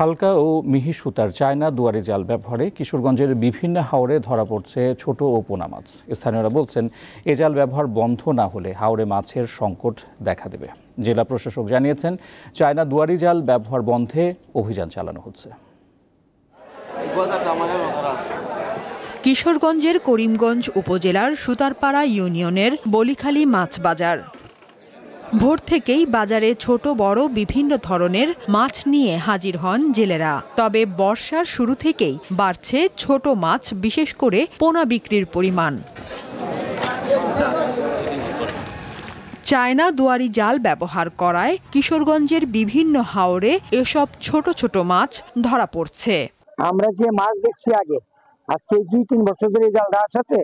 হালকা ও মিহি সুতার চায়না দুয়ারি জাল ব্যবহারে কিশোরগঞ্জের বিভিন্ন হাওরে ধরা পড়ছে ছোট ও পোনা মাছ। স্থানীয়রা বলছেন, এ জাল ব্যবহার বন্ধ না হলে হাওরে মাছের সংকট দেখা দেবে। জেলা প্রশাসক জানিয়েছেন, চায়না দুয়ারি জাল ব্যবহার বন্ধে অভিযান চালানো হচ্ছে। কিশোরগঞ্জের করিমগঞ্জ উপজেলার সুতারপাড়া ইউনিয়নের বলিখালী মাছ বাজার। ভোর থেকেই বাজারে ছোট বড় বিভিন্ন ধরনের মাছ নিয়ে হাজির হন জেলেরা। তবে বর্ষার শুরু থেকেই বাড়ছে ছোট মাছ, বিশেষ করে পোনা বিক্রির পরিমাণ। চায়না দুয়ারি জাল ব্যবহার করায় কিশোরগঞ্জের বিভিন্ন হাওরে এসব ছোট ছোট মাছ ধরা পড়ছে। আমরা যে মাছ দেখছি আগে, আজকে 2-3 বছর ধরে এই জালটা আসাতে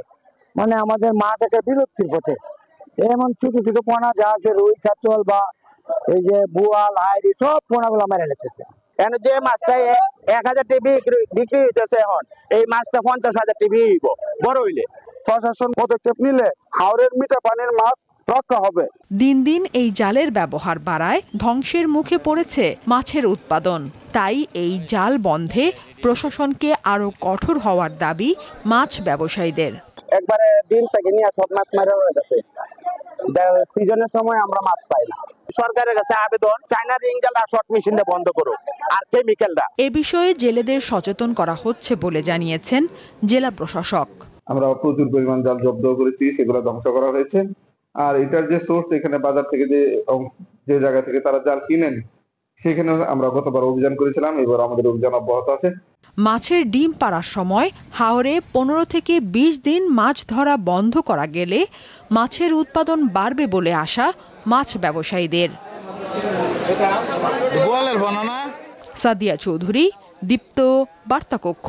আমাদের মাছ একটা বিলুপ্তির পথে। এমন ছোট ছোট পোনা যা আছে, রুই কাতল বা এই যে বোয়াল হাইরি, সব পোনাগুলো মেরে নিতেছে। কেন যে মাছটা 1000 টাকা বিক্রি হইতেছে, এখন এই মাছটা 50,000 টাকা বড় হইলে। প্রশাসন পদক্ষেপ নিলে হাওরের মিঠা পানির মাছ রক্ষা হবে। দিন দিন এই জালের ব্যবহার বাড়ায় ধ্বংসের মুখে পড়েছে মাছের উৎপাদন। তাই এই জাল বন্ধে প্রশাসনকে আরো কঠোর হওয়ার দাবি মাছ ব্যবসায়ীদের। একবারে দিন থেকে নিয়ে সব মাছ মারা হয়ে গেছে, সিজনের সময় আমরা মাছ পাই না। সরকারের কাছে আবেদন, চায়না রিং জাল আর শর্ট মেশিনটা বন্ধ করুক, আর কেমিক্যালটা। এ বিষয়ে জেলেদের সচেতন করা হচ্ছে বলে জানিয়েছেন জেলা প্রশাসক। আমরা প্রচুর পরিমাণ জাল জব্দ করেছি, সেগুলো ধ্বংস করা হয়েছে। আর এটার যে সোর্স, এখানে বাজার থেকে যে জায়গা থেকে তারা জাল কিনেন, সেখানে আমরা গতবার অভিযান করেছিলাম, এবার আমাদের অভিযান অব্যাহত আছে। মাছের ডিম পাড়ার সময় হাওরে 15 থেকে 20 দিন মাছ ধরা বন্ধ করা গেলে মাছের উৎপাদন বাড়বে বলে আশা মাছ ব্যবসায়ীদের। সাদিয়া চৌধুরী, দীপ্ত, বার্তা কক্ষ।